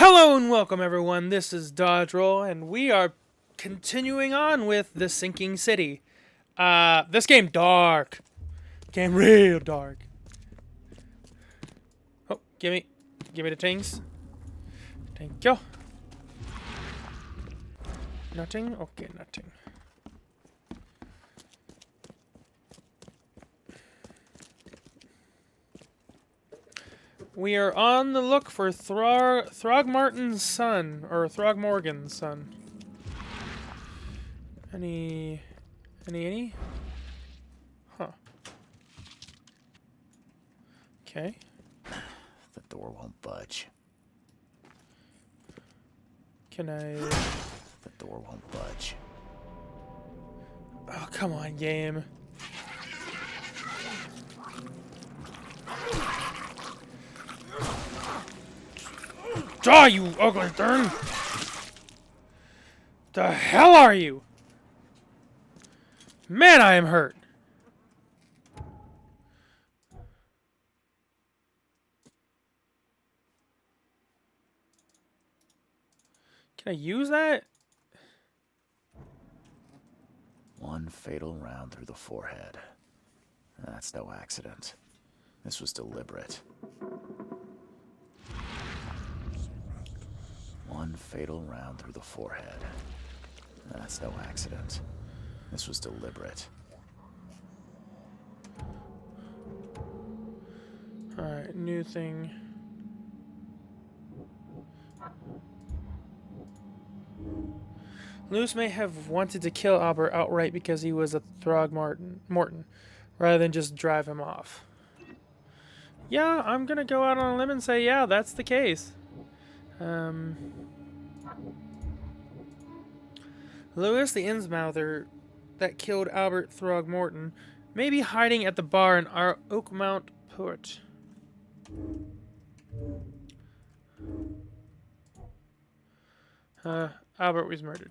Hello and welcome everyone, this is Dodge Roll, and we are continuing on with The Sinking City. This game dark. Game real dark. Oh, give me the things. Thank you. Nothing? Okay, nothing. We are on the look for Throgmorton's son, or Throgmorgan's son. Any? Huh. Okay. The door won't budge. Can I? The door won't budge. Oh, come on, game. Die, you ugly thing! The hell are you? Man, I am hurt. Can I use that? One fatal round through the forehead. That's no accident. This was deliberate. One fatal round through the forehead. That's no accident. This was deliberate. Alright, new thing. Lewis may have wanted to kill Albert outright because he was a Throgmorton, rather than just drive him off. Yeah, I'm gonna go out on a limb and say, yeah, that's the case. Lewis, the Innsmouther that killed Albert Throgmorton, may be hiding at the bar in our Oakmount Port. Albert was murdered.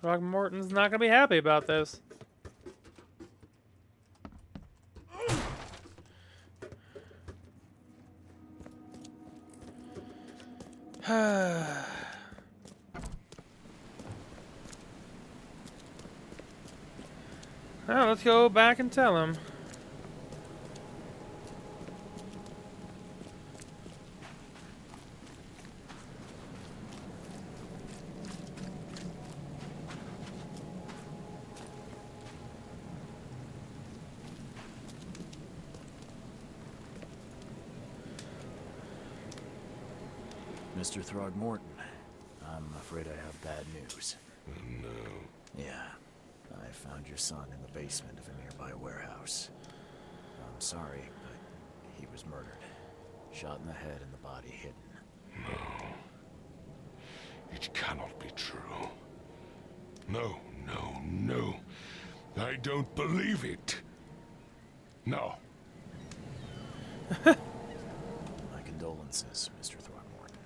Throgmorton's not gonna be happy about this. Well, let's go back and tell him. Mr. Throgmorton, I'm afraid I have bad news. No. Yeah, I found your son in the basement of a nearby warehouse. I'm sorry, but he was murdered. Shot in the head and the body hidden. No. It cannot be true. No, no, no. I don't believe it. No. My condolences, Mr. Throgmorton.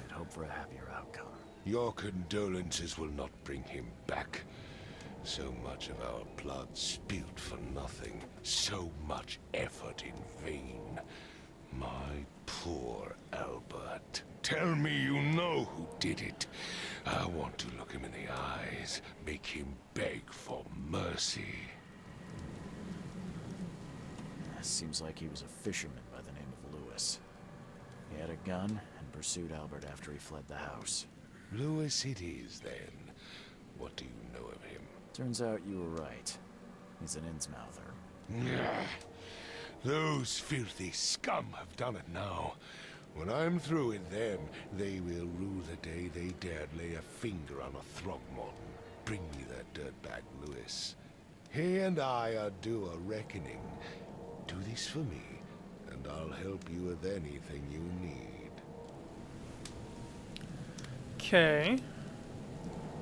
I'd hoped for a happier outcome. Your condolences will not bring him back. So much of our blood spilled for nothing. So much effort in vain. My poor Albert. Tell me you know who did it. I want to look him in the eyes, make him beg for mercy. Seems like he was a fisherman by the name of Lewis. He had a gun and pursued Albert after he fled the house. Lewis it is, then. What do you know of him? Turns out you were right. He's an Innsmouther. Yeah. Those filthy scum have done it now. When I'm through with them, they will rue the day they dared lay a finger on a Throgmorton. Bring me that dirtbag, Lewis. He and I are due a reckoning. Do this for me, and I'll help you with anything you need. Okay.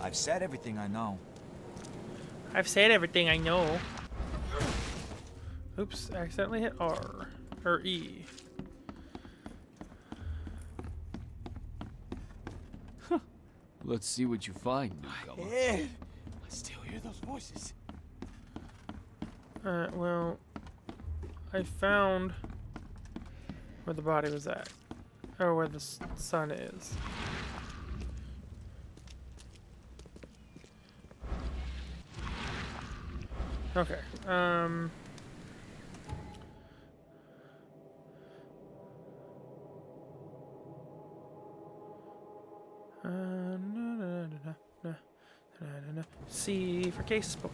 I've said everything I know. I've said everything I know. Oops, accidentally hit R. Or E. Let's see what you find, newcomer. Ed! I still hear those voices. Well, I found where the body was at, or where the sun is. Okay. C for casebook.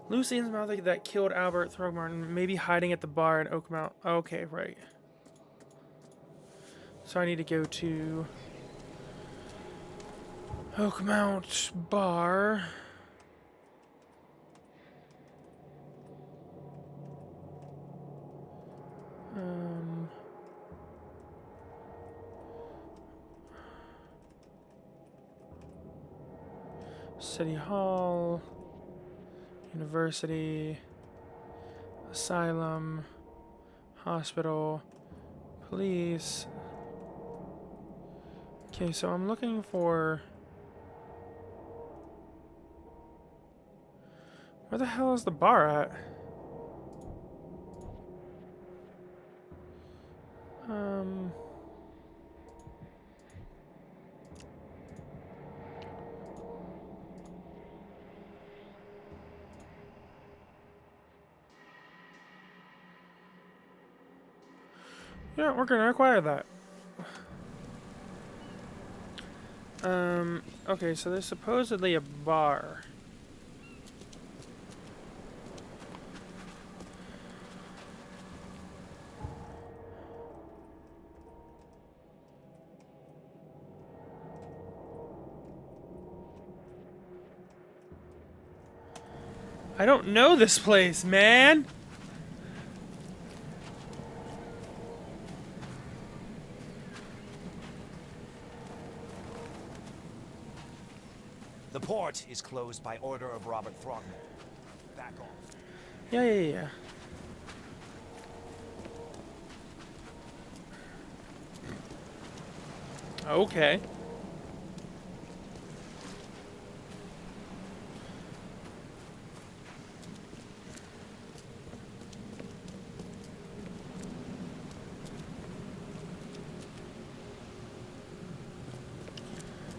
Lucian's mouth that killed Albert Throgmorton, maybe hiding at the bar in Oakmount. Okay, right. So I need to go to Oakmount Bar. City Hall, University, Asylum, Hospital, Police. Okay, so I'm looking for... Where the hell is the bar at? Yeah, we're gonna acquire that. Okay, so there's supposedly a bar. I don't know this place, man! The port is closed by order of Robert Throgmorton. Back off. Yeah. Okay.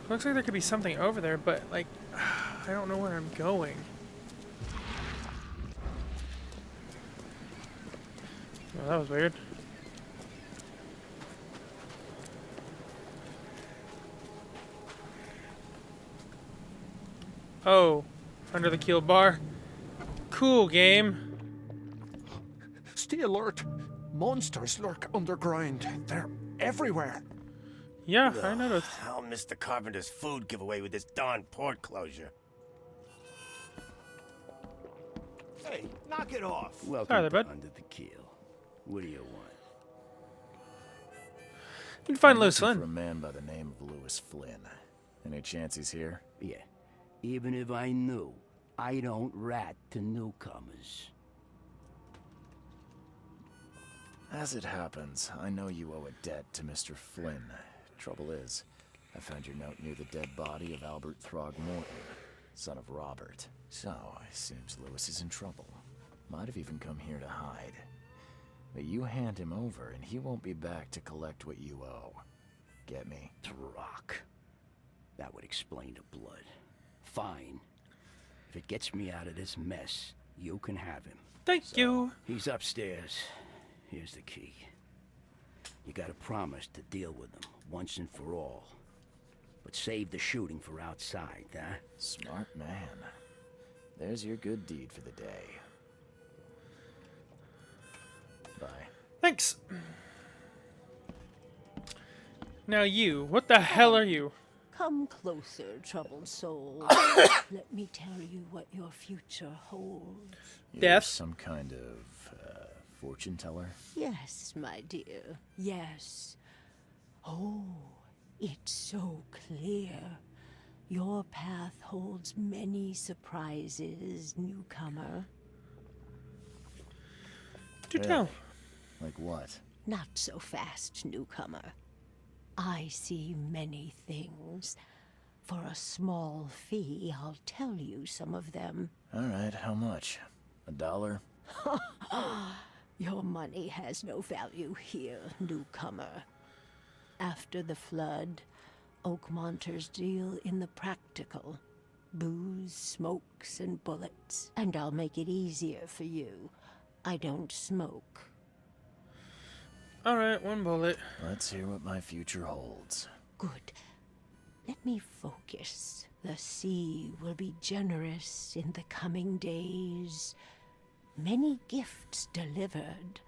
Looks like there could be something over there, but, like, I don't know where I'm going. Well, that was weird. Oh, under the keel bar. Cool game. Stay alert. Monsters lurk underground. They're everywhere. Yeah, I noticed. I'll miss the carpenter's food giveaway with this darn port closure. Hey, knock it off. Welcome Sorry there, to bud. Under the Keel. What do you want? You can find I'm Lewis looking for a Flynn. man by the name of Lewis Flynn. Any chance he's here? Yeah, even if I knew, I don't rat to newcomers. As it happens, I know you owe a debt to Mr. Flynn. Trouble is, I found your note near the dead body of Albert Throgmorton, son of Robert. So, it seems Lewis is in trouble. Might have even come here to hide. But you hand him over, and he won't be back to collect what you owe. Get me? Rock. That would explain the blood. Fine. If it gets me out of this mess, you can have him. Thank you. He's upstairs. Here's the key. You gotta promise to deal with him once and for all. But save the shooting for outside, huh? Smart man. There's your good deed for the day. Bye. Thanks. Now you, what the hell are you? Come closer, troubled soul. Let me tell you what your future holds. You're Death? some kind of fortune teller? Yes, my dear, yes. Oh, it's so clear. Your path holds many surprises, newcomer. Do tell. Like what? Not so fast, newcomer. I see many things. For a small fee, I'll tell you some of them. All right, how much? $1? Your money has no value here, newcomer. After the flood, Oakmonters deal in the practical. Booze, smokes, and bullets. And I'll make it easier for you. I don't smoke. Alright, one bullet. Let's hear what my future holds. Good. Let me focus. The sea will be generous in the coming days. Many gifts delivered,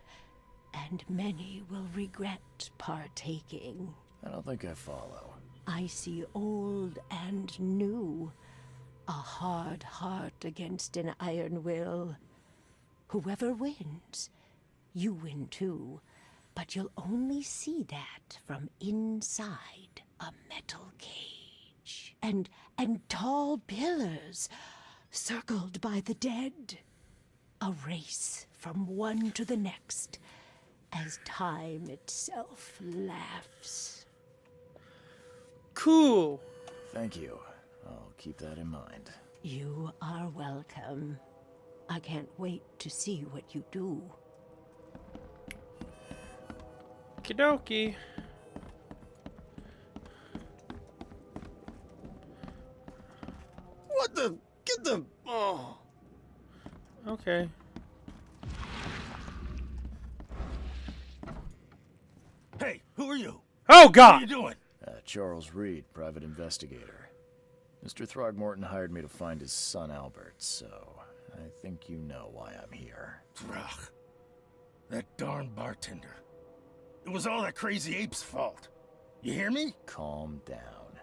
and many will regret partaking. I don't think I follow. I see old and new. A hard heart against an iron will. Whoever wins, you win too. But you'll only see that from inside a metal cage. And tall pillars circled by the dead. A race from one to the next as time itself laughs. Cool. Thank you. I'll keep that in mind. You are welcome. I can't wait to see what you do. Okie What the? Get the. Oh. Okay. Hey, who are you? Oh What are god! you doing? Charles Reed, private investigator. Mr. Throgmorton hired me to find his son Albert, so I think you know why I'm here. Ugh. That darn bartender. It was all that crazy ape's fault. You hear me? Calm down.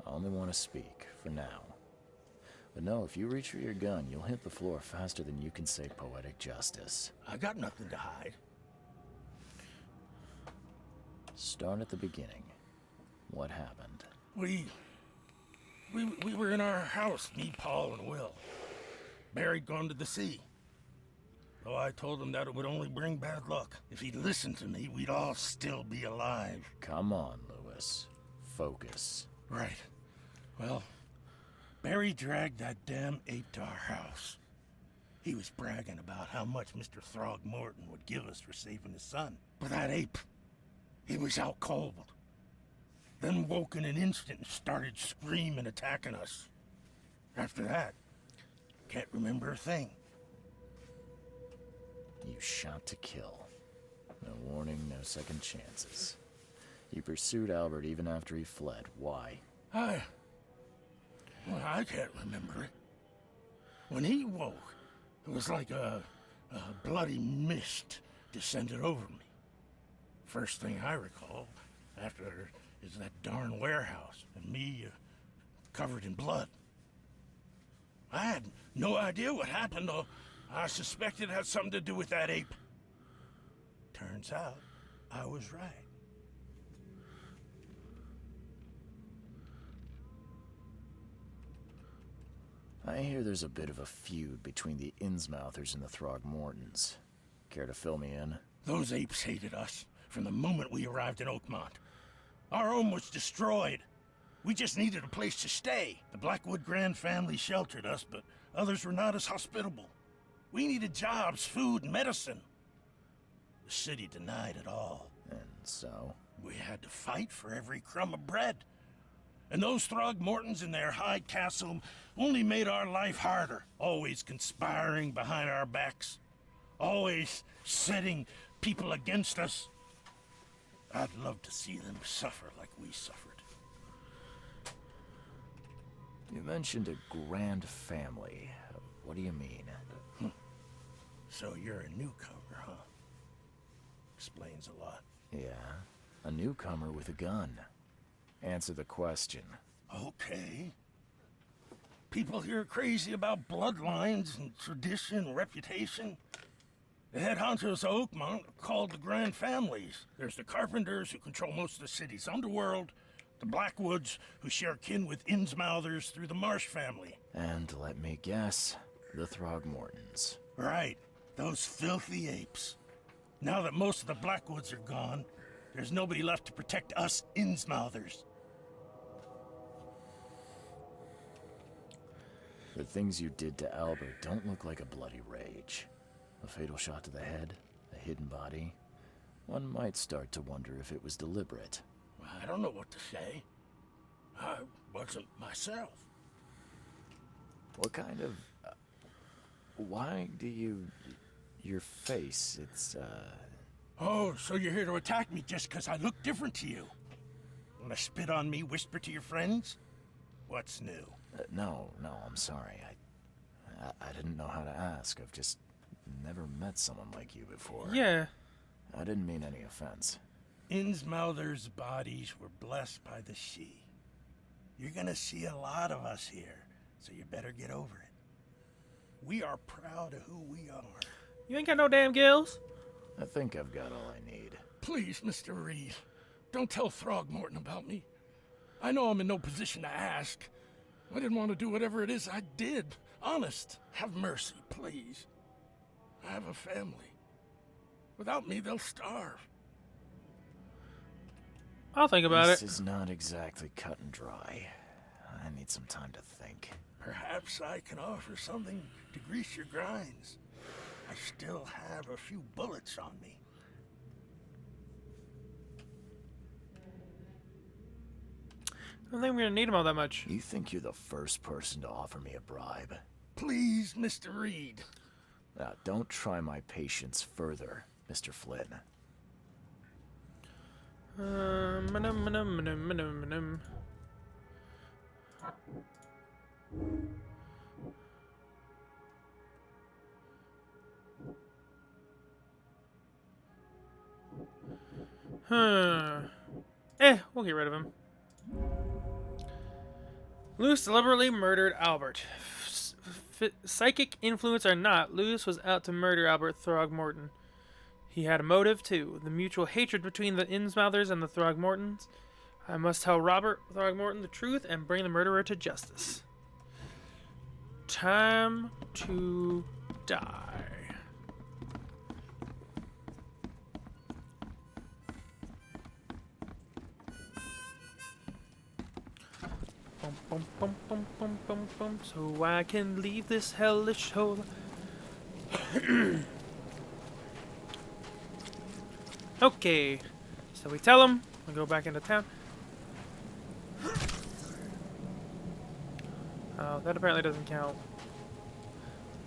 I only want to speak, for now. But no, if you reach for your gun, you'll hit the floor faster than you can say poetic justice. I got nothing to hide. Start at the beginning. What happened? We were in our house, me, Paul, and Will. Barry'd gone to the sea. Though I told him that it would only bring bad luck. If he'd listened to me, we'd all still be alive. Come on, Lewis. Focus. Right. Well, Barry dragged that damn ape to our house. He was bragging about how much Mr. Throgmorton would give us for saving his son. But that ape, he was out cold. Then woke in an instant and started screaming, attacking us. After that, can't remember a thing. You shot to kill. No warning, no second chances. You pursued Albert even after he fled. Why? I can't remember it. When he woke, it was like a bloody mist descended over me. First thing I recall after is that darn warehouse and me covered in blood. I had no idea what happened, though. I suspected it had something to do with that ape. Turns out, I was right. I hear there's a bit of a feud between the Innsmouthers and the Throgmortons. Care to fill me in? Those apes hated us from the moment we arrived in Oakmont. Our home was destroyed. We just needed a place to stay. The Blackwood Grand family sheltered us, but others were not as hospitable. We needed jobs, food, and medicine. The city denied it all. And so? We had to fight for every crumb of bread. And those Throgmortons in their high castle only made our life harder, always conspiring behind our backs, always setting people against us. I'd love to see them suffer like we suffered. You mentioned a grand family. What do you mean? So you're a newcomer, huh? Explains a lot. Yeah, a newcomer with a gun. Answer the question. Okay. People here are crazy about bloodlines and tradition and reputation. The head honchos of Oakmont are called the Grand Families. There's the Carpenters, who control most of the city's underworld, the Blackwoods, who share kin with Innsmouthers through the Marsh family. And let me guess, the Throgmortons. Right, those filthy apes. Now that most of the Blackwoods are gone, there's nobody left to protect us Innsmouthers. The things you did to Albert don't look like a bloody rage. A fatal shot to the head, a hidden body, one might start to wonder if it was deliberate. I don't know what to say. I wasn't myself. What kind of... why do you... your face, it's, Oh, so you're here to attack me just because I look different to you? Want to spit on me, whisper to your friends? What's new? no, I'm sorry. I didn't know how to ask. I've just never met someone like you before. Yeah. I didn't mean any offense. Innsmouther's bodies were blessed by the sea. You're gonna see a lot of us here, so you better get over it. We are proud of who we are. You ain't got no damn gills. I think I've got all I need. Please, Mr. Reed, don't tell Throgmorton about me. I know I'm in no position to ask. I didn't want to do whatever it is I did. Honest, have mercy, please. I have a family. Without me, they'll starve. I'll think about This it. is not exactly cut and dry. I need some time to think. Perhaps I can offer something to grease your grinds. I still have a few bullets on me. I don't think we're gonna need them all that much. You think you're the first person to offer me a bribe? Please, Mr. Reed. Now, don't try my patience further, Mr. Flynn. Manum. Huh. We'll get rid of him. Lewis deliberately murdered Albert. Psychic influence or not, Lewis was out to murder Albert Throgmorton. He had a motive, too. The mutual hatred between the Innsmouthers and the Throgmortons. I must tell Robert Throgmorton the truth and bring the murderer to justice. Time to die. Bum, bum, bum, bum, bum, bum, so I can leave this hellish hole. Okay, so we tell him we go back into town. Oh, that apparently doesn't count.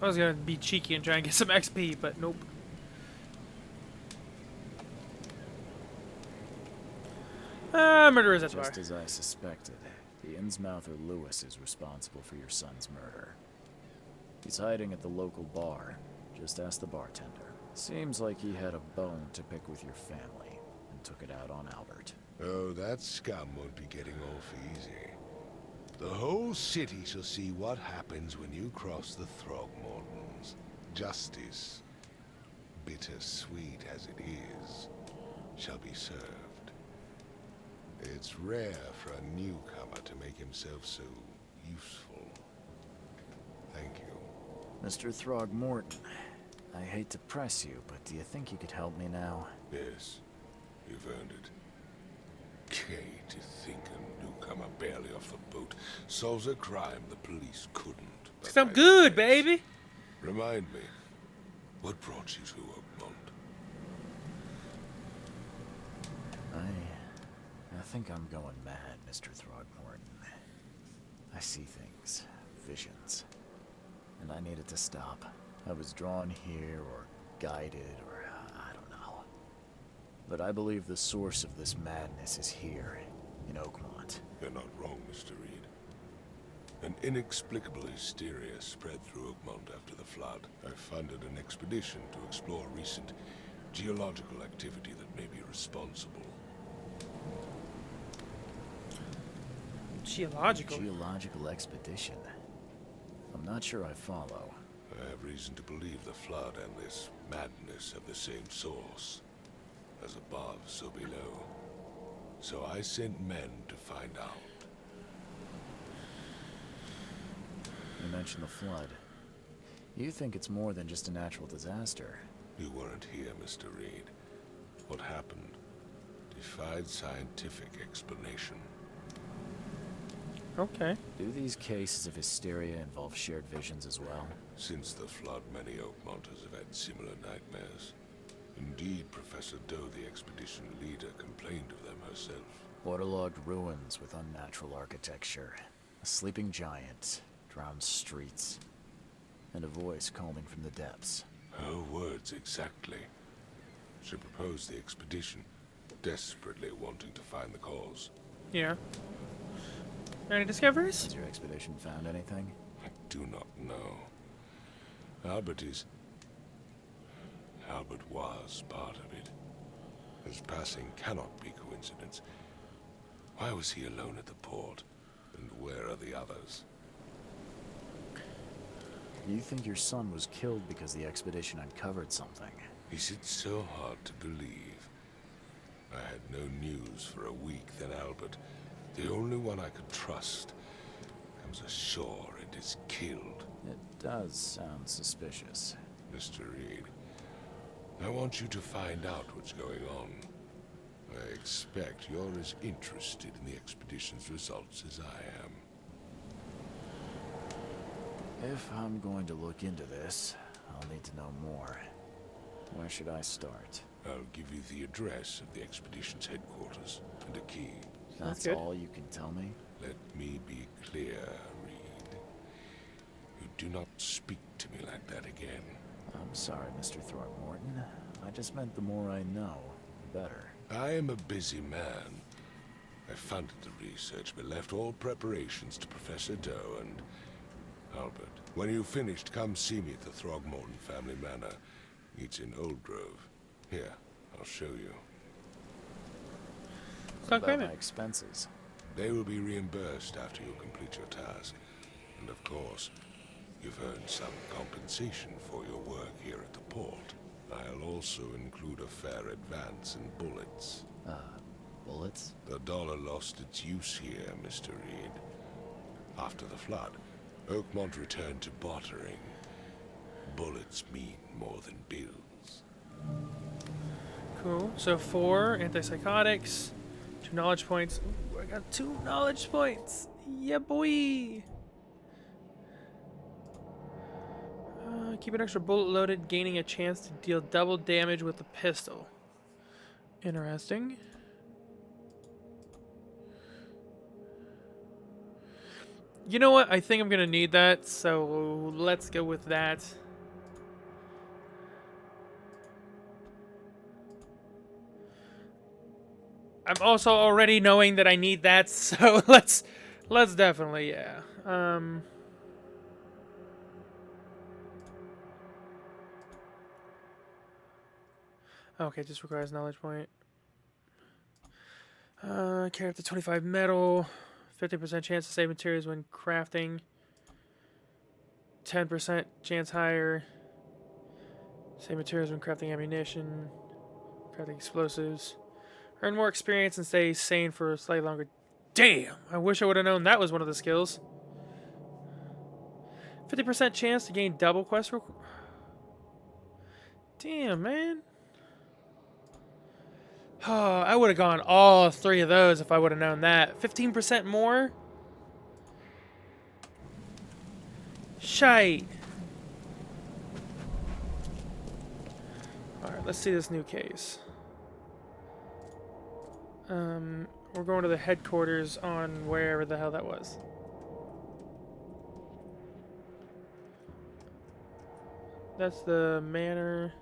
I was gonna be cheeky and try and get some XP, but nope. Murderers at the bar. Just as I suspected, the Innsmouther Lewis is responsible for your son's murder. He's hiding at the local bar. Just ask the bartender. Seems like he had a bone to pick with your family and took it out on Albert. Oh, that scum won't be getting off easy. The whole city shall see what happens when you cross the Throgmortons. Justice, bittersweet as it is, shall be served. It's rare for a newcomer to make himself so useful. Thank you. Mr. Throgmorton, I hate to press you, but do you think you could help me now? Yes, you've earned it. Gay to think a newcomer barely off the boat solves a crime the police couldn't. Cause I'm good, baby. Remind me, what brought you to Oakmont? I think I'm going mad, Mr. Throgmorton. I see things, visions, and I needed to stop. I was drawn here, or guided, or I don't know. But I believe the source of this madness is here, in Oakmont. You're not wrong, Mr. Reed. An inexplicable hysteria spread through Oakmont after the flood. I funded an expedition to explore recent geological activity that may be responsible. Geological expedition? I'm not sure I follow. I have reason to believe the flood and this madness have the same source. As above, so below. So I sent men to find out. You mentioned the flood. You think it's more than just a natural disaster? You weren't here, Mr. Reed. What happened defied scientific explanation. Okay. Do these cases of hysteria involve shared visions as well? Since the flood, many Oakmonters have had similar nightmares. In Professor Doe, the expedition leader, complained of them herself. Waterlogged ruins with unnatural architecture, a sleeping giant, drowned streets, and a voice calling from the depths. Her words exactly. She proposed the expedition, desperately wanting to find the cause. Yeah. Any discoveries? Has your expedition found anything? I do not know. Albert was part of it. His passing cannot be coincidence. Why was he alone at the port? And where are the others? You think your son was killed because the expedition uncovered something? Is it so hard to believe? I had no news for a week, then Albert, the only one I could trust, comes ashore and is killed. It does sound suspicious. Mr. Reed, I want you to find out what's going on. I expect you're as interested in the expedition's results as I am. If I'm going to look into this, I'll need to know more. Where should I start? I'll give you the address of the expedition's headquarters and a key. That's good. all you can tell me? Let me be clear, Reed. You do not speak to me like that again. I'm sorry, Mr. Throckmorton. I just meant the more I know, the better. I am a busy man. I funded the research, but left all preparations to Professor Doe and Albert. When you've finished, come see me at the Throgmorton family manor. It's in Old Grove. Here, I'll show you. What about payment. my expenses? They will be reimbursed after you complete your task. And of course, you've earned some compensation for your work here at the port. I'll also include a fair advance in bullets. Bullets? The dollar lost its use here, Mr. Reed. After the flood, Oakmont returned to bartering. Bullets mean more than bills. Cool. So 4 antipsychotics, 2 knowledge points. Ooh, I got 2 knowledge points. Yeah, boy. Keep an extra bullet loaded, gaining a chance to deal double damage with the pistol. Interesting. You know what? I think I'm gonna need that, so let's go with that. I'm also already knowing that I need that, so let's definitely, yeah. Okay, just requires knowledge point. Carry up to 25 metal. 50% chance to save materials when crafting. 10% chance higher. Save materials when crafting ammunition. Crafting explosives. Earn more experience and stay sane for slightly longer. Damn! I wish I would have known that was one of the skills. 50% chance to gain double quest. Damn, man. Oh, I would have gone all 3 of those if I would have known that. 15% more? Shite. Alright, let's see this new case. We're going to the headquarters on wherever the hell that was. That's the manor.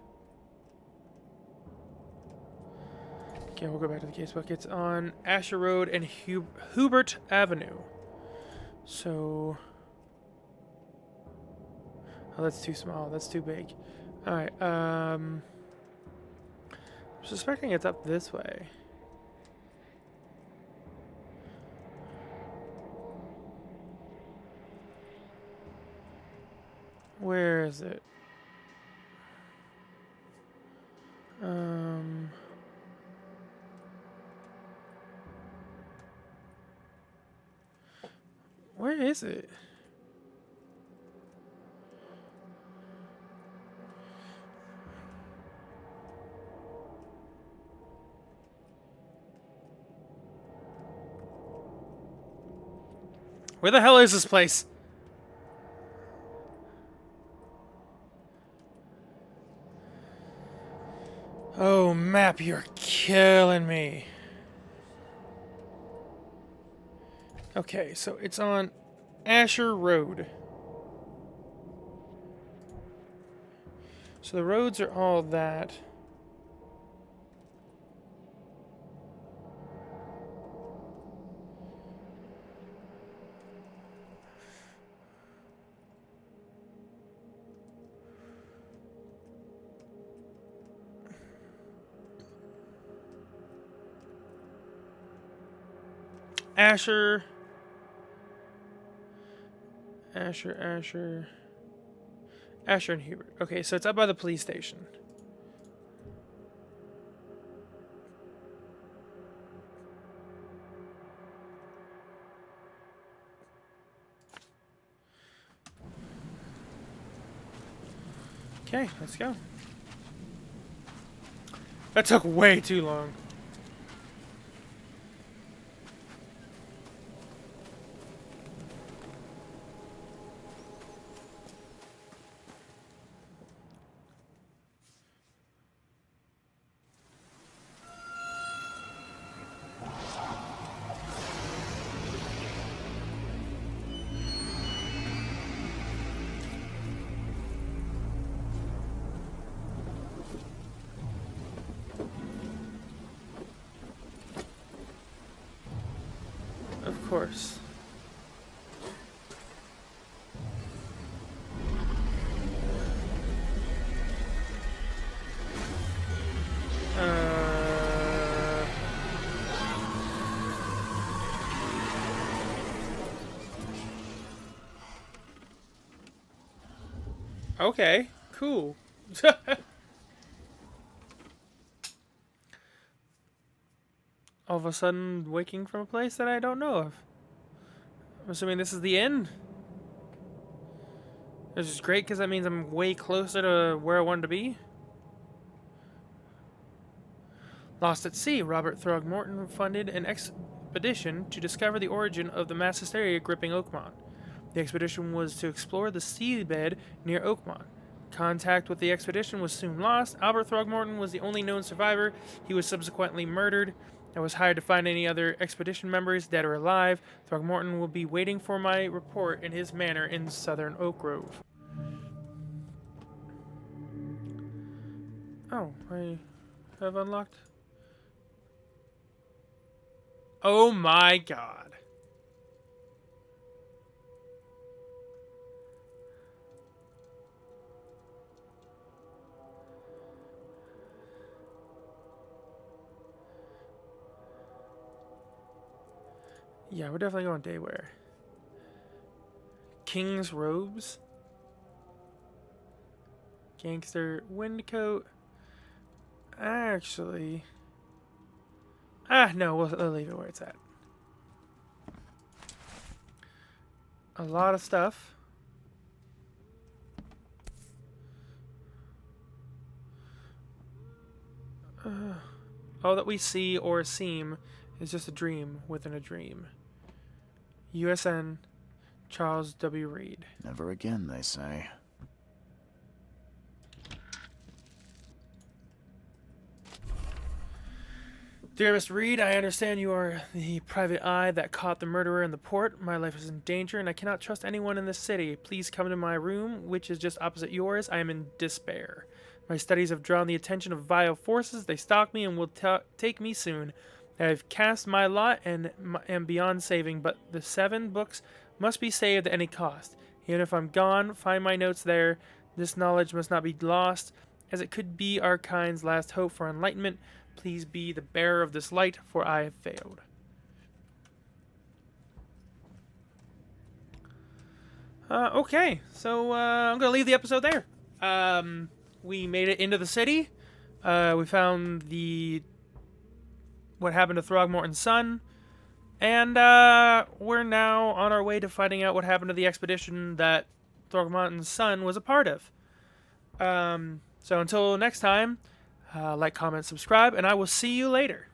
Okay, we'll go back to the casebook. It's on Asher Road and Hubert Avenue. So... Oh, that's too small. That's too big. Alright, I'm suspecting it's up this way. Where is it? Where is it? Where the hell is this place? Oh, map, you're killing me. Okay, so it's on Asher Road. So the roads are all that. Asher. Asher and Hubert. Okay, so it's up by the police station. Okay, let's go. That took way too long. Of course. Okay, cool. All of a sudden, waking from a place that I don't know of. I'm assuming this is the end. This is great because that means I'm way closer to where I wanted to be. Lost at Sea, Robert Throgmorton funded an expedition to discover the origin of the mass hysteria gripping Oakmont. The expedition was to explore the seabed near Oakmont. Contact with the expedition was soon lost. Albert Throgmorton was the only known survivor. He was subsequently murdered. I was hired to find any other expedition members, dead or alive. Throgmorton will be waiting for my report in his manor in southern Oak Grove. Oh, I have unlocked. Oh my god. Yeah, we're definitely going day wear. King's robes. Gangster windcoat. Actually. No, we'll leave it where it's at. A lot of stuff. All that we see or seem is just a dream within a dream. USN Charles W. Reed. Never again, they say. Dear Mr. Reed, I understand you are the private eye that caught the murderer in the port. My life is in danger, and I cannot trust anyone in this city. Please come to my room, which is just opposite yours. I am in despair. My studies have drawn the attention of vile forces. They stalk me and will take me soon. I have cast my lot and am beyond saving, but the 7 books must be saved at any cost. Even if I'm gone, find my notes there. This knowledge must not be lost, as it could be our kind's last hope for enlightenment. Please be the bearer of this light, for I have failed. Okay, so I'm going to leave the episode there. We made it into the city. We found what happened to Throgmorton's son. And we're now on our way to finding out what happened to the expedition that Throgmorton's son was a part of. So until next time, like, comment, subscribe, and I will see you later.